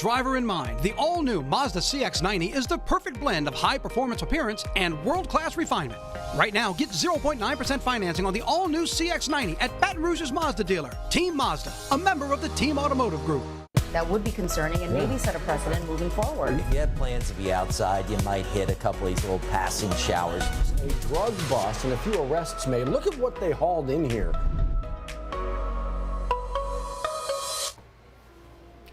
driver in mind, the all-new Mazda CX-90 is the perfect blend of high-performance appearance and world-class refinement. Right now, get 0.9% financing on the all-new CX-90 at Baton Rouge's Mazda dealer. Team Mazda, a member of the Team Automotive Group. That would be concerning and maybe set a precedent moving forward. If you have plans to be outside, you might hit a couple of these little passing showers. A drug bust and a few arrests made. Look at what they hauled in here.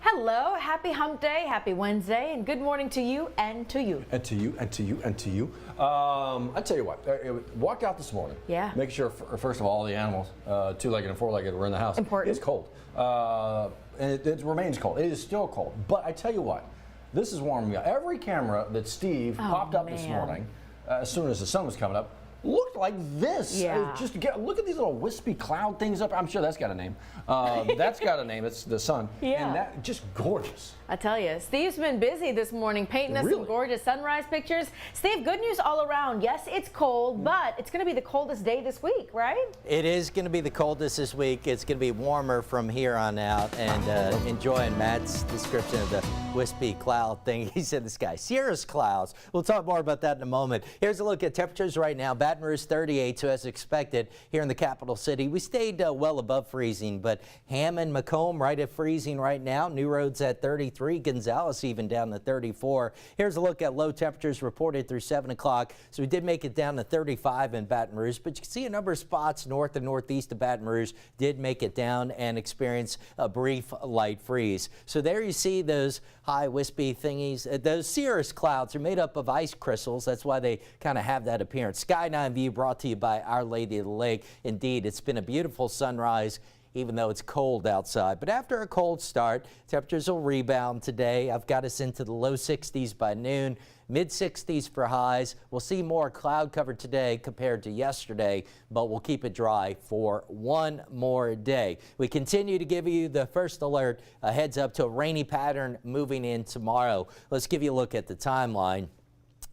Hello, happy hump day, happy Wednesday, and good morning to you and to you. And to you, and to you, and to you. I tell you what, walked out this morning. Yeah. Make sure, first of all the animals, two-legged and four-legged, were in the house. Important. It's cold. And it remains cold. It is still cold. But I tell you what, this is warming me up. Every camera that Steve popped up this morning, as soon as the sun was coming up, looked like this. Yeah. Look at these little wispy cloud things up. I'm sure that's got a name. That's got a name. It's the sun. Yeah. And that just gorgeous. I tell you, Steve's been busy this morning painting us some gorgeous sunrise pictures. Steve, good news all around. Yes, it's cold, but it's going to be the coldest day this week, right? It is going to be the coldest this week. It's going to be warmer from here on out. And enjoying Matt's description of the wispy cloud thing. He said the sky, cirrus clouds. We'll talk more about that in a moment. Here's a look at temperatures right now. Baton Rouge 38, so as expected here in the capital city. We stayed well above freezing, but Hammond, Macomb right at freezing right now. New Roads at 33. Gonzales even down to 34. Here's a look at low temperatures reported through 7 o'clock. So we did make it down to 35 in Baton Rouge, but you can see a number of spots north and northeast of Baton Rouge did make it down and experience a brief light freeze. So there you see those high wispy thingies. Those cirrus clouds are made up of ice crystals. That's why they kind of have that appearance. Skyline view brought to you by Our Lady of the Lake. Indeed, it's been a beautiful sunrise, even though it's cold outside. But after a cold start, temperatures will rebound today. I've got us into the low 60s by noon, mid 60s for highs. We'll see more cloud cover today compared to yesterday, but we'll keep it dry for one more day. We continue to give you the first alert, a heads up to a rainy pattern moving in tomorrow. Let's give you a look at the timeline.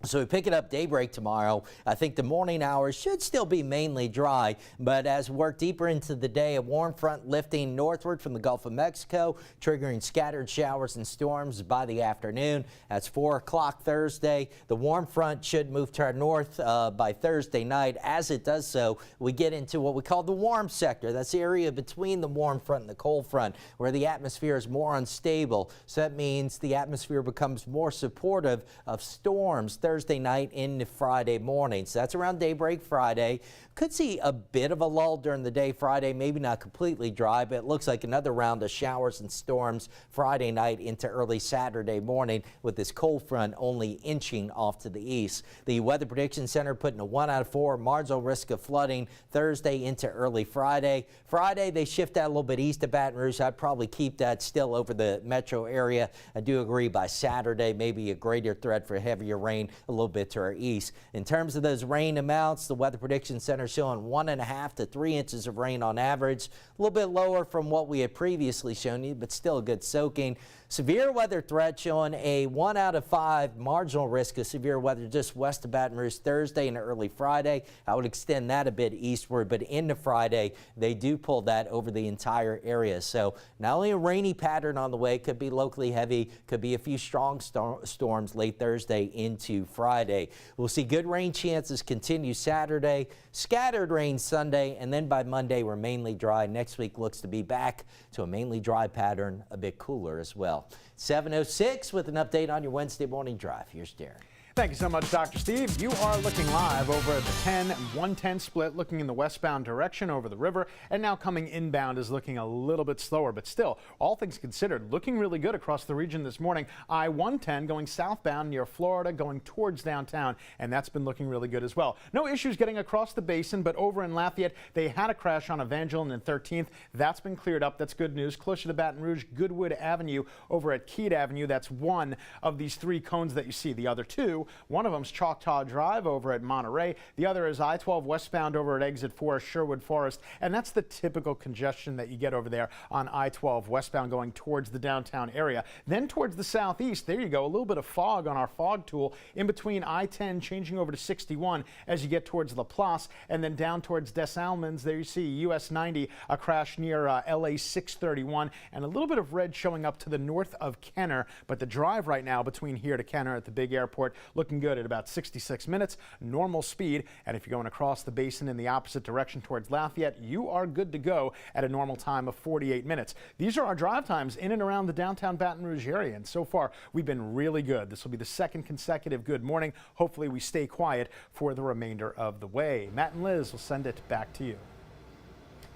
So we pick it up daybreak tomorrow. I think the morning hours should still be mainly dry, but as we work deeper into the day, a warm front lifting northward from the Gulf of Mexico, triggering scattered showers and storms by the afternoon. That's 4 o'clock Thursday. The warm front should move to our north by Thursday night. As it does so, we get into what we call the warm sector. That's the area between the warm front and the cold front, where the atmosphere is more unstable. So that means the atmosphere becomes more supportive of storms Thursday night into Friday morning. So that's around daybreak Friday. Could see a bit of a lull during the day Friday, maybe not completely dry, but it looks like another round of showers and storms Friday night into early Saturday morning, with this cold front only inching off to the east. The Weather Prediction Center putting a 1 out of 4 marginal risk of flooding Thursday into early Friday. Friday, they shift that a little bit east of Baton Rouge. I'd probably keep that still over the metro area. I do agree by Saturday, maybe a greater threat for heavier rain a little bit to our east. In terms of those rain amounts, the Weather Prediction Center showing 1.5 to 3 inches of rain on average, a little bit lower from what we had previously shown you, but still a good soaking. Severe weather threat showing a 1 out of 5 marginal risk of severe weather just west of Baton Rouge Thursday and early Friday. I would extend that a bit eastward, but into Friday, they do pull that over the entire area. So not only a rainy pattern on the way, could be locally heavy, could be a few strong storms late Thursday into Friday. We'll see good rain chances continue Saturday, scattered rain Sunday, and then by Monday, we're mainly dry. Next week looks to be back to a mainly dry pattern, a bit cooler as well. 7:06 with an update on your Wednesday morning drive. Here's Darren. Thank you so much, Dr. Steve. You are looking live over at the 10-110 split, looking in the westbound direction over the river, and now coming inbound is looking a little bit slower, but still, all things considered, looking really good across the region this morning. I-110 going southbound near Florida, going towards downtown, and that's been looking really good as well. No issues getting across the basin, but over in Lafayette, they had a crash on Evangeline and 13th. That's been cleared up. That's good news. Closer to Baton Rouge, Goodwood Avenue over at Keat Avenue. That's one of these 3 cones that you see. The other 2 2. One of them's Choctaw Drive over at Monterey. The other is I-12 westbound over at exit 4 Sherwood Forest. And that's the typical congestion that you get over there on I-12 westbound going towards the downtown area. Then towards the southeast, there you go, a little bit of fog on our fog tool in between I-10 changing over to 61 as you get towards Laplace, and then down towards Des Allemands. There you see US 90, a crash near LA 631, and a little bit of red showing up to the north of Kenner. But the drive right now between here to Kenner at the big airport looking good at about 66 minutes, normal speed. And if you're going across the basin in the opposite direction towards Lafayette, you are good to go at a normal time of 48 minutes. These are our drive times in and around the downtown Baton Rouge area, and so far we've been really good. This will be the second consecutive good morning. Hopefully we stay quiet for the remainder of the way. Matt and Liz will send it back to you.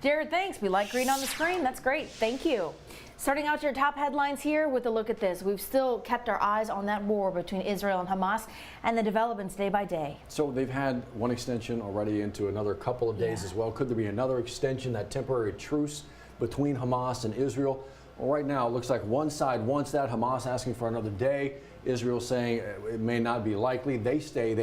Jared, thanks. We like green on the screen. That's great. Thank you. Starting out your top headlines here with a look at this. We've still kept our eyes on that war between Israel and Hamas and the developments day by day. So they've had one extension already into another couple of days as well. Could there be another extension, that temporary truce between Hamas and Israel? Well, right now it looks like one side wants that. Hamas asking for another day. Israel saying it may not be likely. They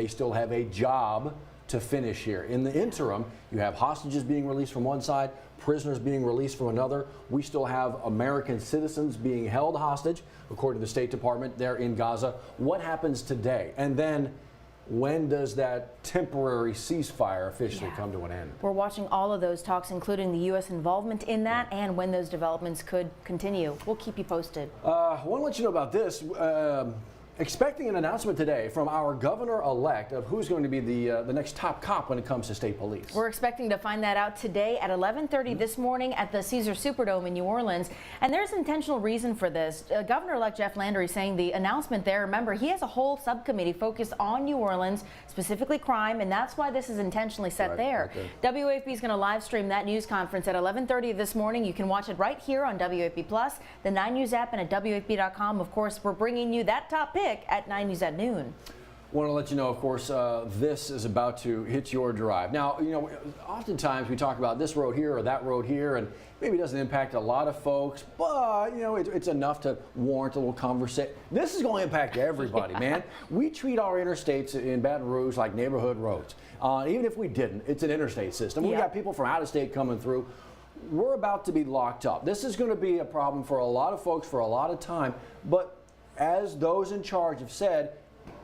still have a job to finish here. In the interim, you have hostages being released from one side, prisoners being released from another. We still have American citizens being held hostage, according to the State Department, there in Gaza. What happens today? And then when does that temporary ceasefire officially come to an end? We're watching all of those talks, including the U.S. involvement in that and when those developments could continue. We'll keep you posted. I want to let you know about this. Expecting an announcement today from our governor-elect of who's going to be the next top cop when it comes to state police. We're expecting to find that out today at 11:30 this morning at the Caesar Superdome in New Orleans. And there's an intentional reason for this. Governor-elect Jeff Landry saying the announcement there, remember, he has a whole subcommittee focused on New Orleans, specifically crime, and that's why this is intentionally set there. WAFB is going to live stream that news conference at 11:30 this morning. You can watch it right here on WAFB Plus, the 9 News app, and at WAFB.com. Of course, we're bringing you that top pick at 9 News at noon. Want to let you know, of course, this is about to hit your drive. Now, you know, oftentimes we talk about this road here or that road here, and maybe it doesn't impact a lot of folks, but, you know, it's enough to warrant a little conversation. This is going to impact everybody, man. We treat our interstates in Baton Rouge like neighborhood roads. Even if we didn't, it's an interstate system. We got people from out of state coming through. We're about to be locked up. This is going to be a problem for a lot of folks for a lot of time, but as those in charge have said,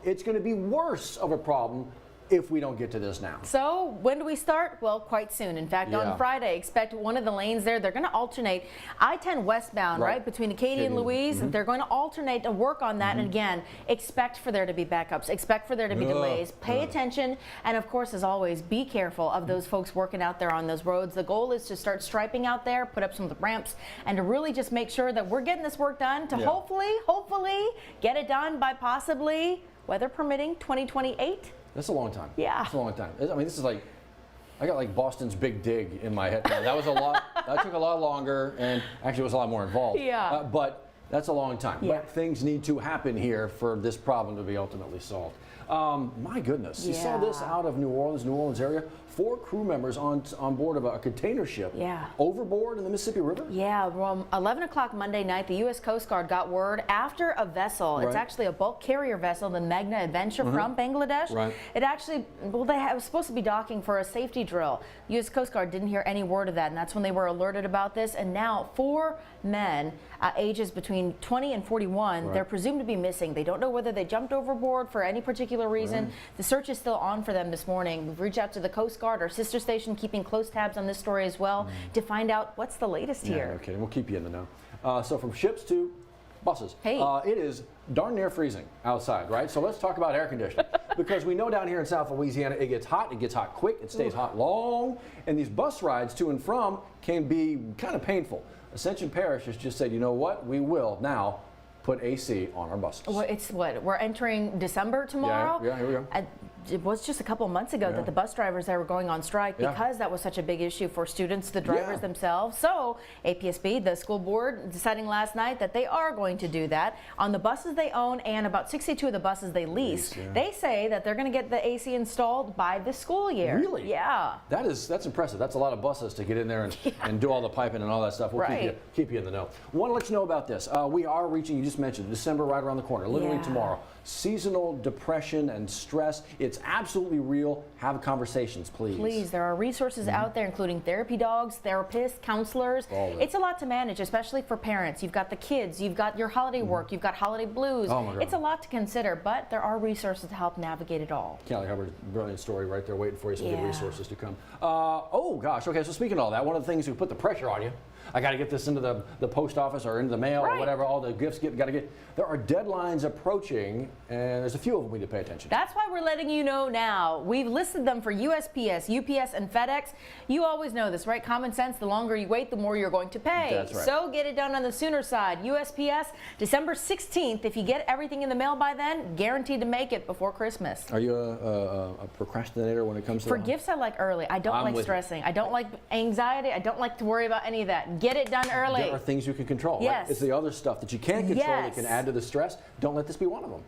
it's going to be worse of a problem if we don't get to this now. So when do we start? Well, quite soon. In fact, on Friday, expect one of the lanes there. They're going to alternate I-10 westbound, right, between Acadia and Louise. They're going to alternate to work on that. And again, expect for there to be backups. Expect for there to be delays. Pay attention. And of course, as always, be careful of those folks working out there on those roads. The goal is to start striping out there, put up some of the ramps, and to really just make sure that we're getting this work done to hopefully get it done by possibly, weather permitting, 2028. That's a long time. Yeah. That's a long time. I mean, this is like, I got like Boston's Big Dig in my head. That was a lot, that took a lot longer and actually was a lot more involved. Yeah. But that's a long time. Yeah. But things need to happen here for this problem to be ultimately solved. My goodness. You saw this out of New Orleans area. 4 crew members on board of a container ship overboard in the Mississippi River? Yeah, around 11 o'clock Monday night, the U.S. Coast Guard got word after a vessel, it's actually a bulk carrier vessel, the Magna Adventure from Bangladesh. It actually, well, it was supposed to be docking for a safety drill. U.S. Coast Guard didn't hear any word of that, and that's when they were alerted about this. And now 4 men, ages between 20 and 41, they're presumed to be missing. They don't know whether they jumped overboard for any particular reason. The search is still on for them this morning. We've reached out to the Coast Guard, our sister station, keeping close tabs on this story as well to find out what's the latest here. Okay, we'll keep you in the know. So from ships to buses. Hey. It is darn near freezing outside, right? So let's talk about air conditioning. Because we know down here in South Louisiana, it gets hot quick, it stays hot long, and these bus rides to and from can be kind of painful. Ascension Parish has just said, you know what, we will now put AC on our buses. Well, it's what, we're entering December tomorrow? Yeah, here we go. it was just a couple of months ago that the bus drivers there were going on strike because that was such a big issue for students, the drivers themselves. So APSB, the school board, deciding last night that they are going to do that on the buses they own and about 62 of the buses they lease. They say that they're going to get the AC installed by this school year. Really? Yeah. That's impressive. That's a lot of buses to get in there and do all the piping and all that stuff. We'll keep you in the know. Want to let you know about this. We are reaching, you just mentioned, December right around the corner, literally tomorrow. Seasonal depression and stress, it's absolutely real. Have conversations, please. Please, there are resources out there, including therapy dogs, therapists, counselors. It's a lot to manage, especially for parents. You've got the kids, you've got your holiday work, you've got holiday blues. Oh my God. It's a lot to consider, but there are resources to help navigate it all. Kelly Hubbard's brilliant story right there waiting for you, some good resources to come. Oh gosh, okay, so speaking of all that, one of the things who put the pressure on you, I got to get this into the post office or into the mail or whatever, all the gifts got to get. There are deadlines approaching, and there's a few of them we need to pay attention to. That's why we're letting you know now. We've listed them for USPS, UPS, and FedEx. You always know this, right? Common sense, the longer you wait, the more you're going to pay. That's right. So get it done on the sooner side. USPS, December 16th. If you get everything in the mail by then, guaranteed to make it before Christmas. Are you a procrastinator when it comes to For gifts, I like early. I don't like stressing. I don't like anxiety. I don't like to worry about any of that. Get it done early. There are things you can control. Yes. Right? It's the other stuff that you can't control that can add to the stress. Don't let this be one of them.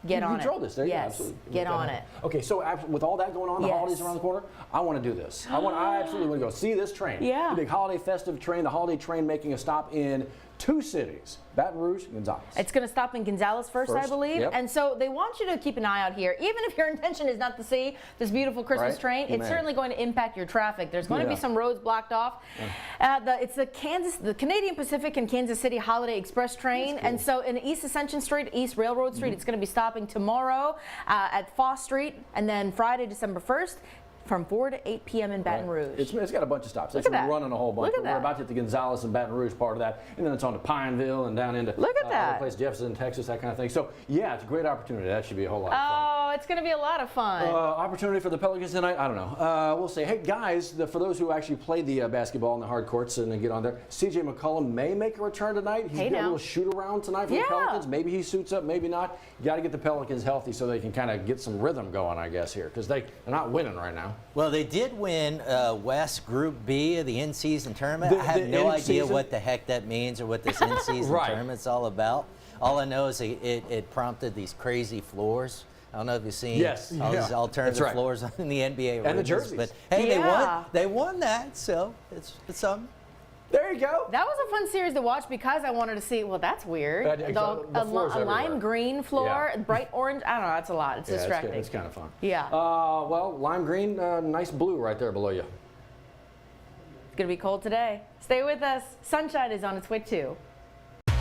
Get on it. Control this. There you go. Yes. Absolutely. Get on it. Okay, so with all that going on, the holidays around the corner, I want to do this. I absolutely want to go see this train. Yeah. The big holiday festive train, the holiday train making a stop in 2 cities, Baton Rouge and Gonzales. It's going to stop in Gonzales first, I believe. And so they want you to keep an eye out here. Even if your intention is not to see this beautiful Christmas train, it's certainly going to impact your traffic. There's going to be some roads blocked off. It's the Canadian Pacific and Kansas City Holiday Express train. And so in East Ascension Street, East Railroad Street, it's going to be stopping tomorrow at Foss Street, and then Friday, December 1st. From 4 to 8 p.m. in Baton Rouge. It's got a bunch of stops. Look at that. We're running a whole bunch. We're about to hit the Gonzales and Baton Rouge part of that, and then it's on to Pineville and down into other place, Jefferson, Texas, that kind of thing. So yeah, it's a great opportunity. That should be a whole lot of fun. Oh, it's going to be a lot of fun. Opportunity for the Pelicans tonight? I don't know. We'll say, hey guys, for those who actually play the basketball in the hard courts and get on there, CJ McCollum may make a return tonight. He's got a little shoot around tonight for the Pelicans. Maybe he suits up, maybe not. You got to get the Pelicans healthy so they can kind of get some rhythm going, I guess, here, because they're not winning right now. Well, they did win West Group B of the in-season tournament. I have no idea what the heck that means or what this in-season tournament's all about. All I know is it prompted these crazy floors. I don't know if you've seen all these alternative floors in the NBA and the jerseys. But hey, they won that, so it's something. There you go. That was a fun series to watch because I wanted to see, well, that's weird. A lime green floor, bright orange. I don't know, that's a lot. It's distracting. It's kind of fun. Yeah. Well, lime green, nice blue right there below you. It's going to be cold today. Stay with us. Sunshine is on its way too.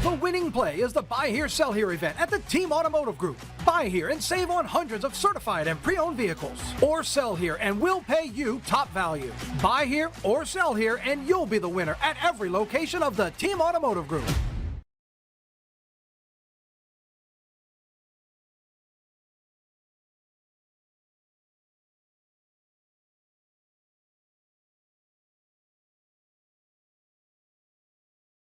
The winning play is the Buy Here, Sell Here event at the Team Automotive Group. Buy here and save on hundreds of certified and pre-owned vehicles. Or sell here and we'll pay you top value. Buy here or sell here and you'll be the winner at every location of the Team Automotive Group.